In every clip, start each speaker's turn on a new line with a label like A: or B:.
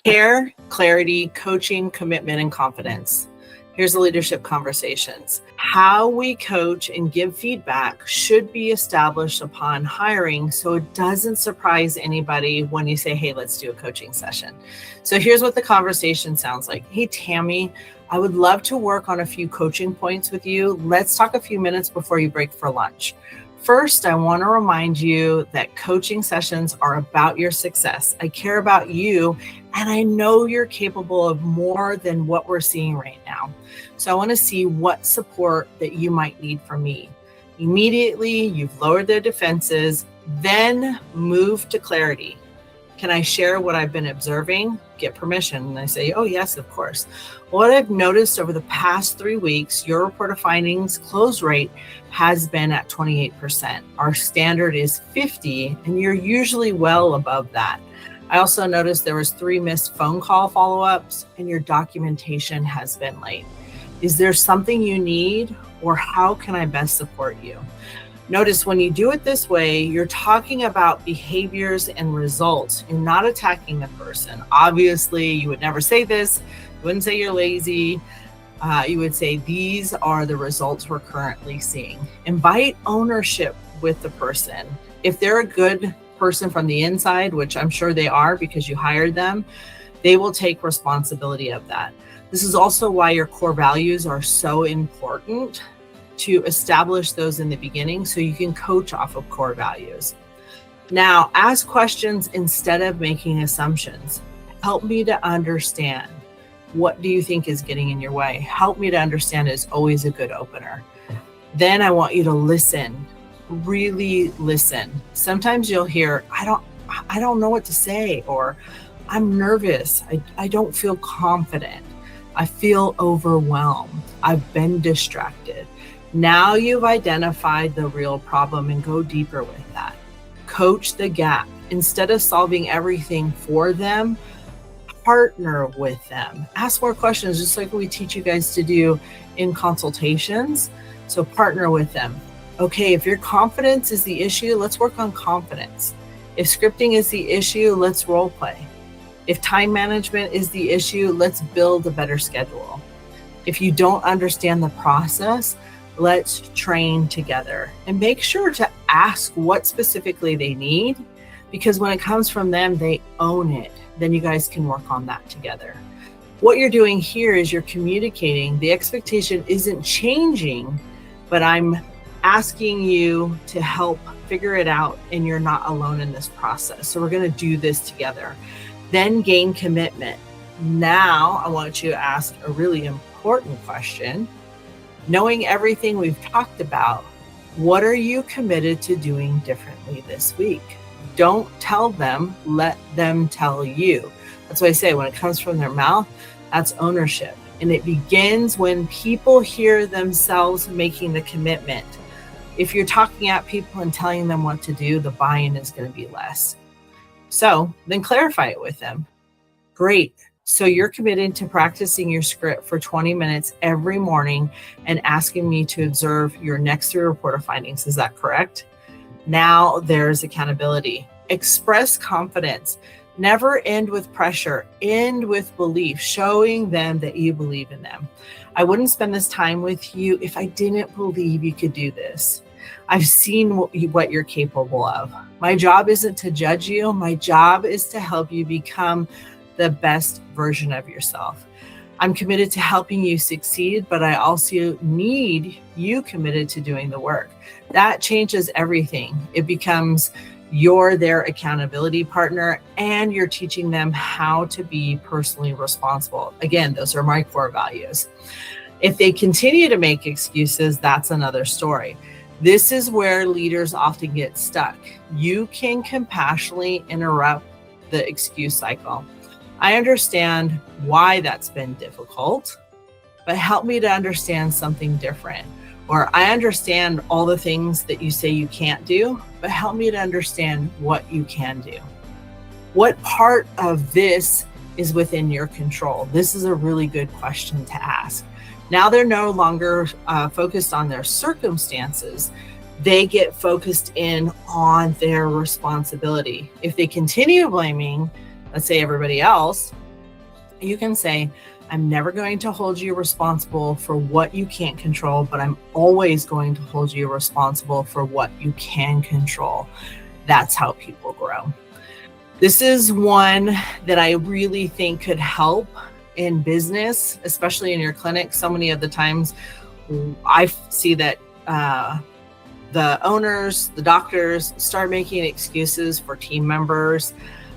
A: Care, clarity, coaching, commitment, and confidence. Here's the leadership conversations. How we coach and give feedback should be established upon hiring so it doesn't surprise anybody when you say, hey, let's do a coaching session. So here's what the conversation sounds like. Hey, Tammy, I would love to work on a few coaching points with you. Let's talk a few minutes before you break for lunch. First, I want to remind you that coaching sessions are about your success. I care about you, and I know you're capable of more than what we're seeing right now. So I want to see what support that you might need from me. Immediately, you've lowered their defenses, then move to clarity. Can I share what I've been observing? Get permission. And I say, oh, yes, of course. What I've noticed over the past 3 weeks, your report of findings close rate has been at 28%. Our standard is 50, and you're usually well above that. I also noticed there was 3 missed phone call follow-ups, and your documentation has been late. Is there something you need, or how can I best support you? Notice when you do it this way, you're talking about behaviors and results. You're not attacking the person. Obviously, you would never say this. You wouldn't say you're lazy. You would say, these are the results we're currently seeing. Invite ownership with the person. If they're a good person from the inside, which I'm sure they are because you hired them, they will take responsibility of that. This is also why your core values are so important, to establish those in the beginning so you can coach off of core values. Now, ask questions instead of making assumptions. Help me to understand. What do you think is getting in your way? Help me to understand is always a good opener. Then I want you to listen, really listen. Sometimes you'll hear, I don't know what to say, or I'm nervous. I don't feel confident. I feel overwhelmed. I've been distracted. Now you've identified the real problem and go deeper with that. Coach the gap. Instead of solving everything for them, partner with them. Ask more questions, just like we teach you guys to do in consultations. So partner with them. Okay, if your confidence is the issue, let's work on confidence. If scripting is the issue, let's role play. If time management is the issue, let's build a better schedule. If you don't understand the process, let's train together, and make sure to ask what specifically they need, because when it comes from them, they own it. Then you guys can work on that together. What you're doing here is you're communicating. The expectation isn't changing, but I'm asking you to help figure it out, and you're not alone in this process. So we're going to do this together. Then gain commitment. Now I want you to ask a really important question. Knowing everything we've talked about, what are you committed to doing differently this week? Don't tell them, let them tell you. That's why I say when it comes from their mouth, that's ownership. And it begins when people hear themselves making the commitment. If you're talking at people and telling them what to do, the buy-in is going to be less. So then clarify it with them. Great. So you're committed to practicing your script for 20 minutes every morning and asking me to observe your next 3 report of findings. Is that correct? Now there's accountability. Express confidence. Never end with pressure. End with belief, showing them that you believe in them. I wouldn't spend this time with you if I didn't believe you could do this. I've seen what you're capable of. My job isn't to judge you. My job is to help you become the best version of yourself. I'm committed to helping you succeed, but I also need you committed to doing the work. That changes everything. It becomes you're their accountability partner, and you're teaching them how to be personally responsible. Again, those are my core values. If they continue to make excuses, that's another story. This is where leaders often get stuck. You can compassionately interrupt the excuse cycle. I understand why that's been difficult, but help me to understand something different. Or I understand all the things that you say you can't do, but help me to understand what you can do. What part of this is within your control? This is a really good question to ask. Now they're no longer focused on their circumstances. They get focused in on their responsibility. If they continue blaming, let's say everybody else, You can say, I'm never going to hold you responsible for what you can't control, but I'm always going to hold you responsible for what you can control. That's how people grow. This is one that I really think could help in business, especially in your clinic. So many of the times I see that the owners, the doctors start making excuses for team members.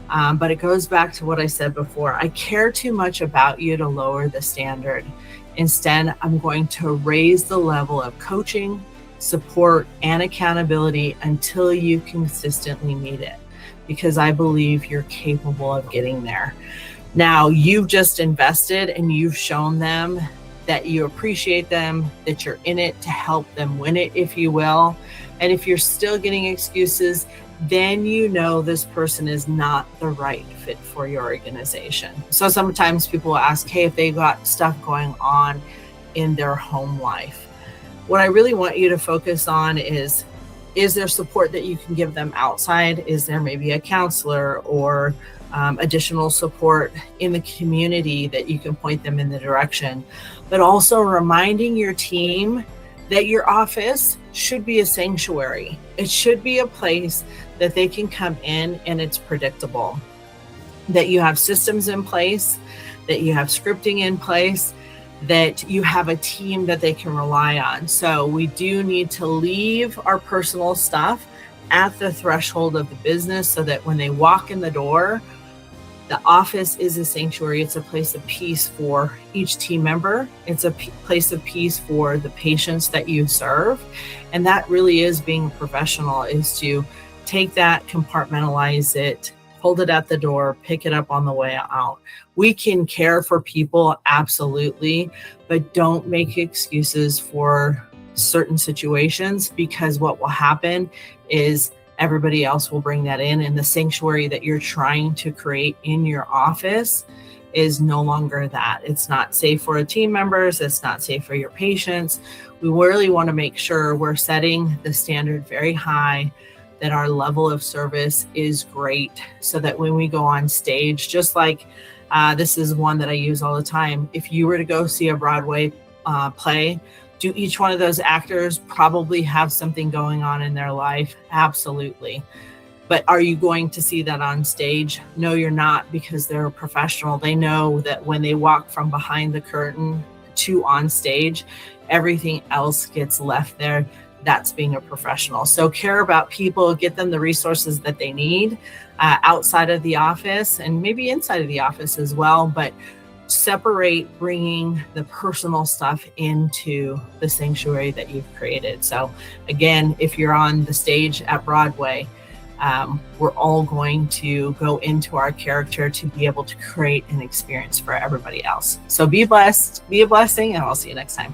A: But it goes back to what I said before. I care too much about you to lower the standard. Instead, I'm going to raise the level of coaching, support, and accountability until you consistently meet it, because I believe you're capable of getting there. Now, you've just invested and you've shown them that you appreciate them, that you're in it to help them win it, if you will. And if you're still getting excuses, then you know this person is not the right fit for your organization. So sometimes people will ask, hey, if they got stuff going on in their home life. What I really want you to focus on is there support that you can give them outside? Is there maybe a counselor or additional support in the community that you can point them in the direction? But also reminding your team that your office should be a sanctuary. It should be a place that they can come in and it's predictable, that you have systems in place, that you have scripting in place, that you have a team that they can rely on. So we do need to leave our personal stuff at the threshold of the business so that when they walk in the door, the office is a sanctuary. It's a place of peace for each team member. It's a place of peace for the patients that you serve. And that really is being a professional, is to take that, compartmentalize it, hold it at the door, pick it up on the way out. We can care for people, absolutely, but don't make excuses for certain situations, because what will happen is everybody else will bring that in, and the sanctuary that you're trying to create in your office is no longer that. It's not safe for team members. It's not safe for your patients. We really want to make sure we're setting the standard very high, that our level of service is great, so that when we go on stage, just like this is one that I use all the time. If you were to go see a Broadway play, do each one of those actors probably have something going on in their life? Absolutely. But are you going to see that on stage? No, you're not, because they're a professional. They know that when they walk from behind the curtain to on stage, everything else gets left there. That's being a professional. So care about people, get them the resources that they need outside of the office and maybe inside of the office as well, but separate bringing the personal stuff into the sanctuary that you've created. So again, if you're on the stage at Broadway, we're all going to go into our character to be able to create an experience for everybody else. So be blessed, be a blessing, and I'll see you next time.